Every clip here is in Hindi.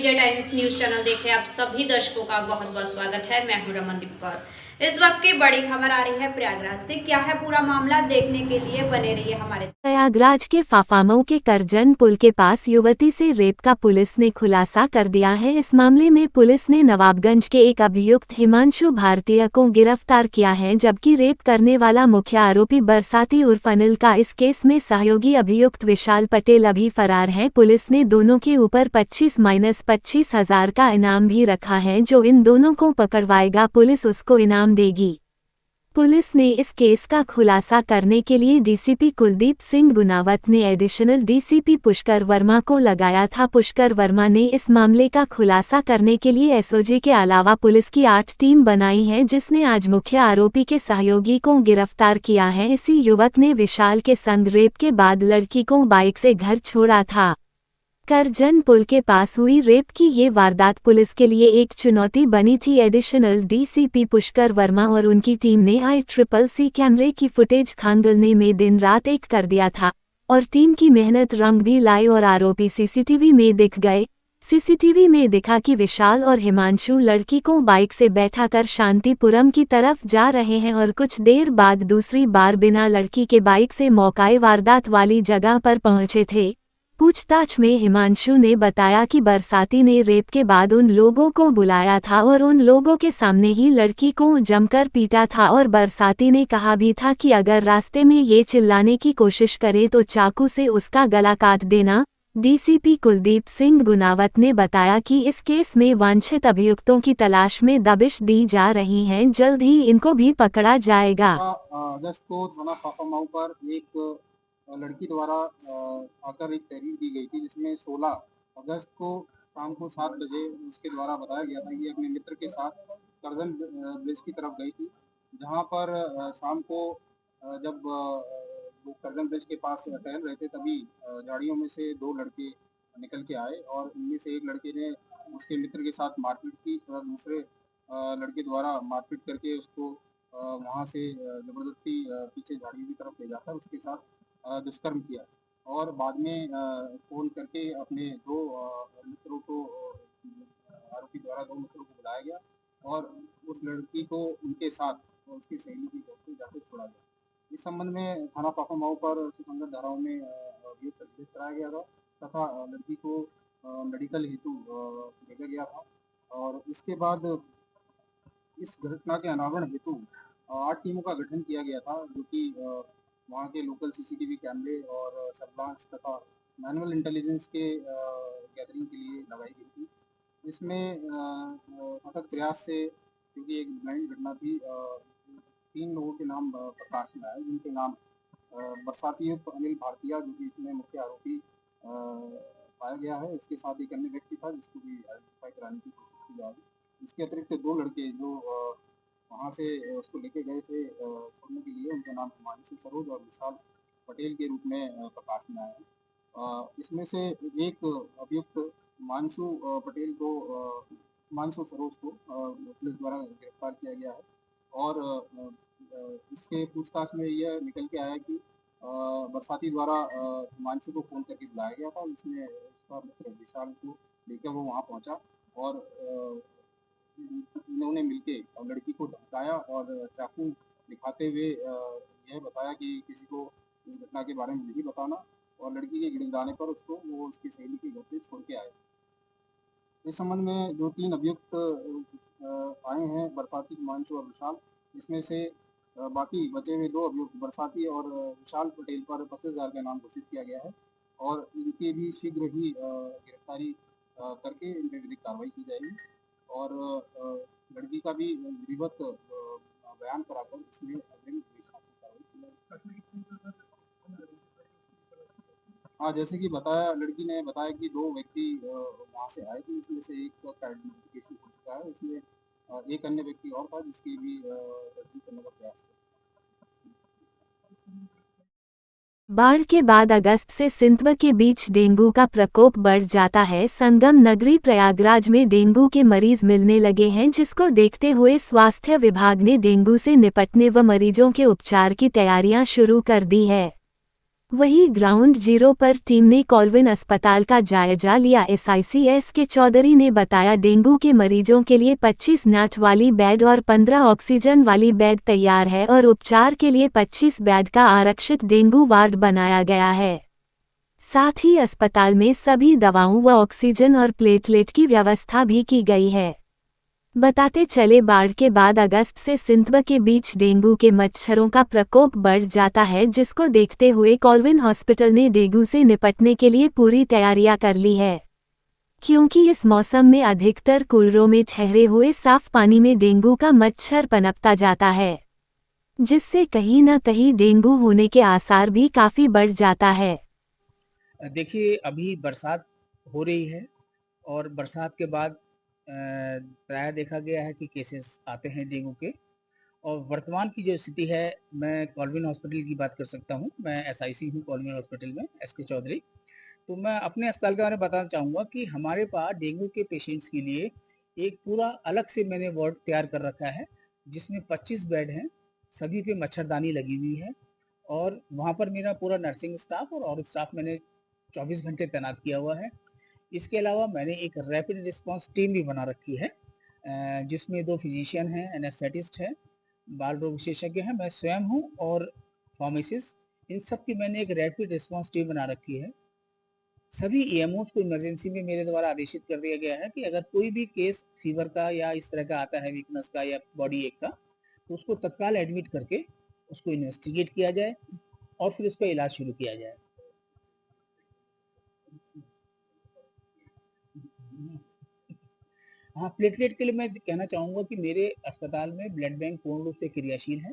मीडिया टाइम्स न्यूज चैनल देखे आप सभी दर्शकों का बहुत बहुत स्वागत है। मैं हूं रमनदीप कौर। इस वक्त की बड़ी खबर आ रही है प्रयागराज से। क्या है पूरा मामला, देखने के लिए बने रहिए हमारे। प्रयागराज के फाफामऊ के करजन पुल के पास युवती से रेप का पुलिस ने खुलासा कर दिया है। इस मामले में पुलिस ने नवाबगंज के एक अभियुक्त हिमांशु भारतीय को गिरफ्तार किया है, जबकि रेप करने वाला मुख्य आरोपी बरसाती उर्फ अनिल का इस केस में सहयोगी अभियुक्त विशाल पटेल अभी फरार है। पुलिस ने दोनों के ऊपर 25,-25,000 का इनाम भी रखा है। जो इन दोनों को पकड़वाएगा पुलिस उसको इनाम देगी। पुलिस ने इस केस का खुलासा करने के लिए डीसीपी कुलदीप सिंह गुनावत ने एडिशनल डीसीपी पुष्कर वर्मा को लगाया था। पुष्कर वर्मा ने इस मामले का खुलासा करने के लिए एसओजी के अलावा पुलिस की 8 टीम बनाई है, जिसने आज मुख्य आरोपी के सहयोगी को गिरफ्तार किया है। इसी युवक ने विशाल के संग रेप के बाद लड़की को बाइक से घर छोड़ा था। करजन पुल के पास हुई रेप की ये वारदात पुलिस के लिए एक चुनौती बनी थी। एडिशनल डीसीपी पुष्कर वर्मा और उनकी टीम ने ICCC कैमरे की फुटेज खंगालने में दिन रात एक कर दिया था और टीम की मेहनत रंग भी लाई और आरोपी सीसीटीवी में दिख गए। सीसीटीवी में दिखा कि विशाल और हिमांशु लड़की को बाइक से बैठाकर शांतिपुरम की तरफ जा रहे हैं और कुछ देर बाद दूसरी बार बिना लड़की के बाइक से मौके वारदात वाली जगह पर पहुंचे थे। पूछताछ में हिमांशु ने बताया कि बरसाती ने रेप के बाद उन लोगों को बुलाया था और उन लोगों के सामने ही लड़की को जमकर पीटा था और बरसाती ने कहा भी था कि अगर रास्ते में ये चिल्लाने की कोशिश करे तो चाकू से उसका गला काट देना। डीसीपी कुलदीप सिंह गुनावत ने बताया कि इस केस में वांछित अभियुक्तों की तलाश में दबिश दी जा रही है, जल्द ही इनको भी पकड़ा जाएगा। अगस्त को थाना फाफामऊ पर एक लड़की द्वारा आकर एक तहरीर दी गई थी, जिसमें 16 अगस्त को शाम को 7 बजे उसके द्वारा बताया गया था कि अपने मित्र के साथ करजन ब्रिज की तरफ गई थी, जहां पर शाम को जब वो करजन ब्रिज के पास टहल रहे थे, तभी झाड़ियों में से 2 लड़के निकल के आए और इनमें से एक लड़के ने उसके मित्र के साथ मारपीट की तथा दूसरे लड़के द्वारा मारपीट करके उसको वहां से जबरदस्ती पीछे झाड़ियों की तरफ ले जाकर उसके साथ दुष्कर्म किया और बाद में फ़ोन करके अपने 2 मित्रों को आरोपी द्वारा 2 मित्रों को बुलाया गया और उस लड़की को उनके साथ उसकी सहेली की घर पे जाकर छोड़ा गया। इस संबंध में थाना फाफामऊ पर सुसंगत धाराओं में अभियोग दर्ज कराया गया था तथा लड़की को मेडिकल हेतु भेजा गया था और इसके बाद इस घटना के अनावरण हेतु 8 टीमों का गठन किया गया था, जो कि वहाँ के लोकल सीसीटीवी कैमरे और सर्विलांस तथा मैनुअल इंटेलिजेंस के गैदरिंग के लिए लगाई गई थी। इसमें अथक प्रयास से, क्योंकि एक ब्लाइंड घटना थी, 3 लोगों के नाम प्रकाश में आए, जिनके नाम बरसाती अनिल भारतीय, जो कि इसमें मुख्य आरोपी पाया गया है। इसके साथ एक अन्य व्यक्ति था जिसको भी आइडेंटिफाई कराने की कोशिश की जा रही। इसके अतिरिक्त 2 लड़के जो वहाँ से उसको लेके गए थे छोड़ने के लिए, उनके नाम हिमांशु सरोज और विशाल पटेल के रूप में प्रकाश में आए हैं। इसमें से एक अभियुक्त हिमांशु पटेल को हिमांशु सरोज को पुलिस द्वारा गिरफ्तार किया गया है और इसके पूछताछ में यह निकल के आया कि बरसाती द्वारा हिमांशु को फ़ोन करके बुलाया गया था, जिसमें उसका मित्र विशाल को लेकर वो वहाँ पहुँचा और इन्होंने मिलके लड़की को धमकाया और चाकू दिखाते हुए यह बताया कि किसी को इस घटना के बारे में नहीं बताना और लड़की के गिड़गिड़ाने पर उसको वो उसकी सहेली के घर पे छोड़ के आए। इस संबंध में जो 3 अभियुक्त आए हैं, बरसाती, हिमांशु और विशाल, इसमें से बाकी बचे हुए 2 अभियुक्त बरसाती और विशाल पटेल पर 25,000 का इनाम घोषित किया गया है और इनकी भी शीघ्र ही गिरफ्तारी करके इन पर विधिक कार्रवाई की जाएगी और लड़की का भी विधिवत बयान कराकर इसमें अग्रिम कार्रवाई की जाएगी। हाँ, जैसे कि बताया, लड़की ने बताया कि 2 व्यक्ति वहाँ से आए थे, इसमें से एक का आइडेंटिफिकेशन हो चुका है। इसमें एक अन्य व्यक्ति और था जिसकी भी तस्दीक करने का प्रयास किया। बाढ़ के बाद अगस्त से सितंबर के बीच डेंगू का प्रकोप बढ़ जाता है। संगम नगरी प्रयागराज में डेंगू के मरीज मिलने लगे हैं, जिसको देखते हुए स्वास्थ्य विभाग ने डेंगू से निपटने व मरीजों के उपचार की तैयारियां शुरू कर दी है। वहीं ग्राउंड जीरो पर टीम ने कॉल्विन अस्पताल का जायजा लिया। SICS के चौधरी ने बताया, डेंगू के मरीजों के लिए 25 नाट वाली बेड और 15 ऑक्सीजन वाली बेड तैयार है और उपचार के लिए 25 बेड का आरक्षित डेंगू वार्ड बनाया गया है। साथ ही अस्पताल में सभी दवाओं व ऑक्सीजन और प्लेटलेट की व्यवस्था भी की गई है। बताते चले, बाढ़ के बाद अगस्त से सितंबर के बीच डेंगू के मच्छरों का प्रकोप बढ़ जाता है, जिसको देखते हुए कॉल्विन हॉस्पिटल ने डेंगू से निपटने के लिए पूरी तैयारियां कर ली है। क्योंकि इस मौसम में अधिकतर कूलरों में ठहरे हुए साफ पानी में डेंगू का मच्छर पनपता जाता है, जिससे कहीं न कहीं डेंगू होने के आसार भी काफी बढ़ जाता है। देखिए, अभी बरसात हो रही है और बरसात के बाद प्रायः देखा गया है कि केसेस आते हैं डेंगू के। और वर्तमान की जो स्थिति है, मैं कॉल्विन हॉस्पिटल की बात कर सकता हूँ। मैं SIC हूँ कॉल्विन हॉस्पिटल में, SK चौधरी। तो मैं अपने अस्पताल के बारे में बताना चाहूँगा कि हमारे पास डेंगू के पेशेंट्स के लिए एक पूरा अलग से मैंने वार्ड तैयार कर रखा है, जिसमें 25 बेड हैं, सभी पे मच्छरदानी लगी हुई है और वहाँ पर मेरा पूरा नर्सिंग स्टाफ और स्टाफ मैंने 24 घंटे तैनात किया हुआ है। इसके अलावा मैंने एक रैपिड रिस्पांस टीम भी बना रखी है, जिसमें 2 फिजिशियन हैं, एनेस्थेटिस्ट है, बाल रोग विशेषज्ञ हैं, मैं स्वयं हूँ और फार्मासिस्ट। इन सब की मैंने एक रैपिड रिस्पांस टीम बना रखी है। सभी EMOs को इमरजेंसी में मेरे द्वारा आदेशित कर दिया गया है कि अगर कोई भी केस फीवर का या इस तरह का आता है, वीकनेस का या बॉडी एक का, तो उसको तत्काल एडमिट करके उसको इन्वेस्टिगेट किया जाए और फिर उसका इलाज शुरू किया जाए। हाँ, प्लेटलेट के लिए मैं कहना चाहूँगा कि मेरे अस्पताल में ब्लड बैंक पूर्ण रूप से क्रियाशील है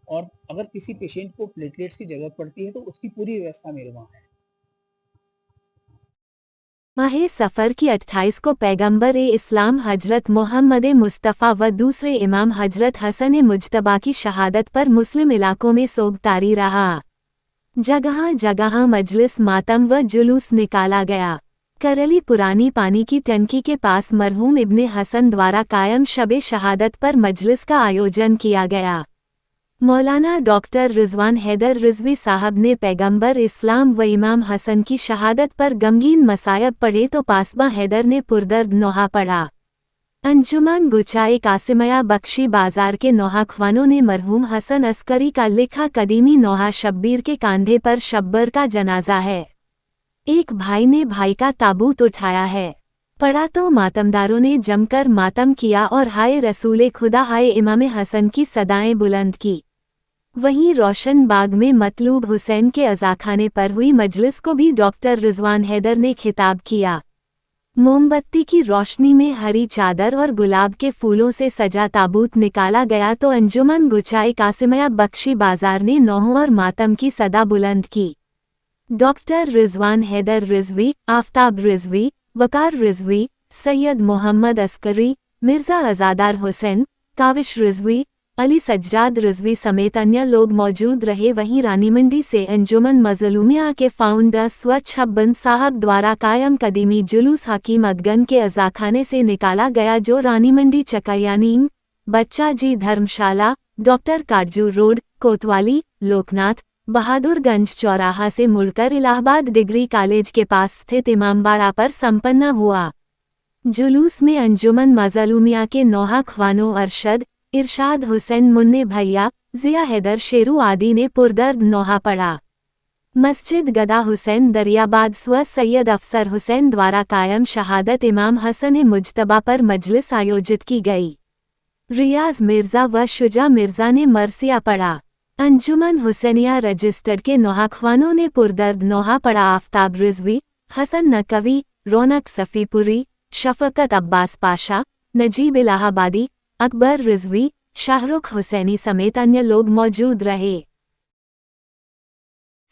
और अगर किसी पेशेंट को प्लेटलेट्स की ज़रूरत पड़ती है तो उसकी पूरी व्यवस्था मेरे वहाँ है। माह सफ़र की 28 को पैगंबर इस्लाम हजरत मोहम्मद मुस्तफ़ा व दूसरे इमाम हजरत हसन मुज्तबा की शहादत पर मुस्लिम इलाकों में सोग तारी रहा। जगह जगह मजलिस, मातम व जुलूस निकाला गया। करली पुरानी पानी की टंकी के पास मरहूम इब्ने हसन द्वारा कायम शबे शहादत पर मजलिस का आयोजन किया गया। मौलाना डॉक्टर रिजवान हैदर रिजवी साहब ने पैगंबर इस्लाम व इमाम हसन की शहादत पर गमगीन मसायब पढ़े तो पासबा हैदर ने पुरदर्द नोहा पढ़ा। अंजुमन गुचाए कासिमया बख्शी बाजार के नोहा ख्वानों ने मरहूम हसन अस्करी का लिखा कदीमी नोहा शब्बीर के कांधे पर शब्बर का जनाजा है। एक भाई ने भाई का ताबूत उठाया है, पढ़ा तो मातमदारों ने जमकर मातम किया और हाय रसूले खुदा, हाय इमाम हसन की सदाएं बुलंद की। वहीं रोशन बाग में मतलूब हुसैन के अज़ाखाने पर हुई मजलिस को भी डॉक्टर रिजवान हैदर ने खिताब किया। मोमबत्ती की रोशनी में हरी चादर और गुलाब के फूलों से सजा ताबूत निकाला गया तो अंजुमन गुचाए कासिमया बख्शी बाजार ने नौहों और मातम की सदा बुलंद की। डॉक्टर रिजवान हैदर रिजवी, आफ्ताब रिजवी, वकार रिजवी, सैयद मोहम्मद अस्करी, मिर्ज़ा अज़ादार हुसैन, काविश रिजवी, अली सज्जाद रिजवी समेत अन्य लोग मौजूद रहे। वहीं रानीमंडी से अंजुमन मज़लूमिया के फाउंडर स्वच्छ हब्बन साहब द्वारा कायम कदीमी जुलूस हकीम अदगन के अज़ाखाने से निकाला गया, जो रानीमंडी चकैयानीम, बच्चा जी धर्मशाला, डॉक्टर काजू रोड, कोतवाली, लोकनाथ, बहादुरगंज चौराहा से मुड़कर इलाहाबाद डिग्री कॉलेज के पास स्थित इमामबाड़ा पर संपन्न हुआ। जुलूस में अंजुमन मज़लूमिया के नौहा ख्वानों अरशद, इरशाद हुसैन, मुन्ने भैया, जिया हैदर शेरू आदि ने पुरदर्द नौहा पढ़ा। मस्जिद गदा हुसैन दरियाबाद स्व सैयद अफसर हुसैन द्वारा कायम शहादत इमाम हसन मुज्तबा पर मजलिस आयोजित की गई। रियाज मिर्ज़ा व शुजा मिर्ज़ा ने मरसिया पढ़ा। अंजुमन हुसैनिया रजिस्टर्ड के नौहा ख्वानों ने पुरदर्द नौहा पढ़ा। आफ्ताब रिजवी, हसन नकवी, रौनक सफ़ीपुरी, शफ़क़त अब्बास पाशा, नजीब इलाहाबादी, अकबर रिजवी, शाहरुख हुसैनी समेत अन्य लोग मौजूद रहे।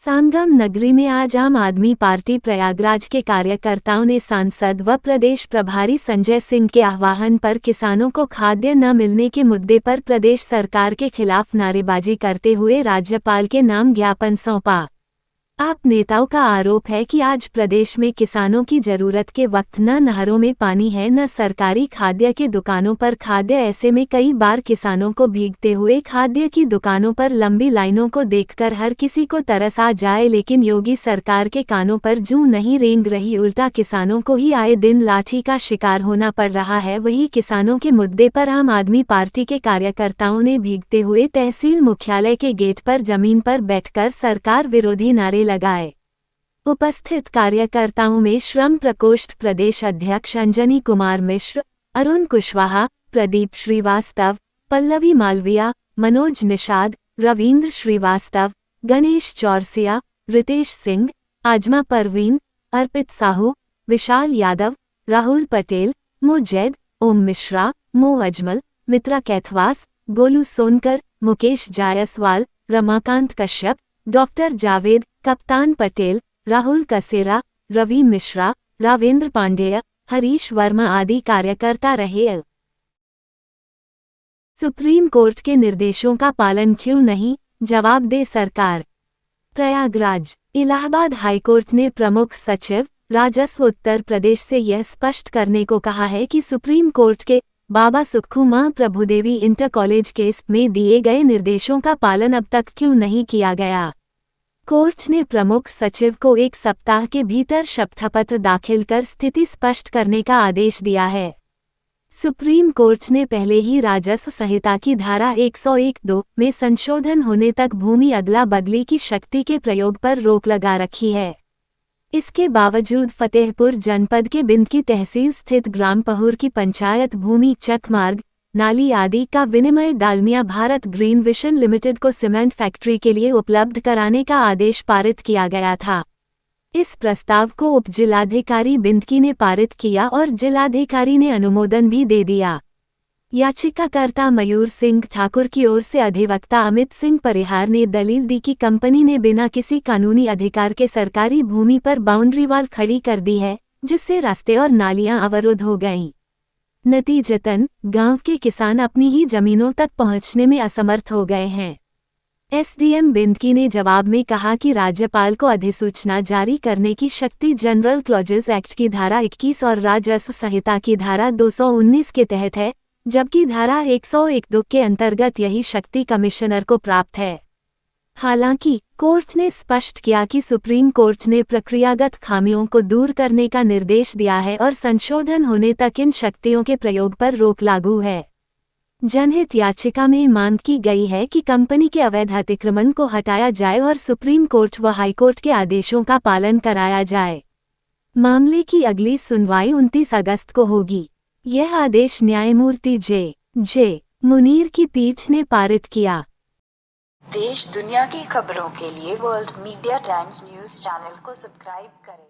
संगम नगरी में आज आम आदमी पार्टी प्रयागराज के कार्यकर्ताओं ने सांसद व प्रदेश प्रभारी संजय सिंह के आह्वान पर किसानों को खाद्य न मिलने के मुद्दे पर प्रदेश सरकार के खिलाफ नारेबाजी करते हुए राज्यपाल के नाम ज्ञापन सौंपा। आप नेताओं का आरोप है कि आज प्रदेश में किसानों की जरूरत के वक्त न नहरों में पानी है न सरकारी खाद्य के दुकानों पर खाद्य। ऐसे में कई बार किसानों को भीगते हुए खाद्य की दुकानों पर लंबी लाइनों को देखकर हर किसी को तरस आ जाए, लेकिन योगी सरकार के कानों पर जूं नहीं रेंग रही। उल्टा किसानों को ही आए दिन लाठी का शिकार होना पड़ रहा है। वही किसानों के मुद्दे पर आम आदमी पार्टी के कार्यकर्ताओं ने भीगते हुए तहसील मुख्यालय के गेट पर जमीन पर बैठकर सरकार विरोधी नारे लगाए। उपस्थित कार्यकर्ताओं में श्रम प्रकोष्ठ प्रदेश अध्यक्ष अंजनी कुमार मिश्र, अरुण कुशवाहा, प्रदीप श्रीवास्तव, पल्लवी मालविया, मनोज निषाद, रविंद्र श्रीवास्तव, गणेश चौरसिया, रितेश सिंह, आजमा परवीन, अर्पित साहू, विशाल यादव, राहुल पटेल, मुजैद, ओम मिश्रा, मो अजमल, मित्रा कैथवास, गोलू सोनकर, मुकेश जायसवाल, रमाकांत कश्यप, डॉक्टर जावेद, कप्तान पटेल, राहुल कसेरा, रवि मिश्रा, रावेंद्र पांडेय, हरीश वर्मा आदि कार्यकर्ता रहे। सुप्रीम कोर्ट के निर्देशों का पालन क्यों नहीं, जवाब दे सरकार। प्रयागराज, इलाहाबाद हाईकोर्ट ने प्रमुख सचिव राजस्व उत्तर प्रदेश से यह स्पष्ट करने को कहा है कि सुप्रीम कोर्ट के बाबा सुक्खू मां प्रभुदेवी इंटर कॉलेज केस में दिए गए निर्देशों का पालन अब तक क्यों नहीं किया गया। कोर्ट ने प्रमुख सचिव को 1 सप्ताह के भीतर शपथपत्र दाखिल कर स्थिति स्पष्ट करने का आदेश दिया है। सुप्रीम कोर्ट ने पहले ही राजस्व संहिता की धारा 101(2) में संशोधन होने तक भूमि अदला बदली की शक्ति के प्रयोग पर रोक लगा रखी है। इसके बावजूद फतेहपुर जनपद के बिंदकी तहसील स्थित ग्राम पहूर की पंचायत भूमि, चकमार्ग, नाली आदि का विनिमय Dalmia Bharat green vision limited को सीमेंट फैक्ट्री के लिए उपलब्ध कराने का आदेश पारित किया गया था। इस प्रस्ताव को उप जिलाधिकारी बिंदकी ने पारित किया और जिलाधिकारी ने अनुमोदन भी दे दिया। याचिकाकर्ता मयूर सिंह ठाकुर की ओर से अधिवक्ता अमित सिंह परिहार ने दलील दी कि कंपनी ने बिना किसी कानूनी अधिकार के सरकारी भूमि पर बाउंड्री वॉल खड़ी कर दी है, जिससे रास्ते और नालियां अवरुद्ध हो गईं। नतीजतन गांव के किसान अपनी ही जमीनों तक पहुंचने में असमर्थ हो गए हैं। एसडीएम बिंदकी ने जवाब में कहा कि राज्यपाल को अधिसूचना जारी करने की शक्ति जनरल क्लॉजेस एक्ट की धारा 21 और राजस्व संहिता की धारा 219 के तहत है, जबकि धारा 101(2) के अंतर्गत यही शक्ति कमिश्नर को प्राप्त है। हालांकि कोर्ट ने स्पष्ट किया कि सुप्रीम कोर्ट ने प्रक्रियागत खामियों को दूर करने का निर्देश दिया है और संशोधन होने तक इन शक्तियों के प्रयोग पर रोक लागू है। जनहित याचिका में मांग की गई है कि कंपनी के अवैध अतिक्रमण को हटाया जाए और सुप्रीम कोर्ट व हाईकोर्ट के आदेशों का पालन कराया जाए। मामले की अगली सुनवाई 29 अगस्त को होगी। यह आदेश न्यायमूर्ति जे मुनीर की पीठ ने पारित किया। देश दुनिया की खबरों के लिए world media times news channel को सब्सक्राइब करें।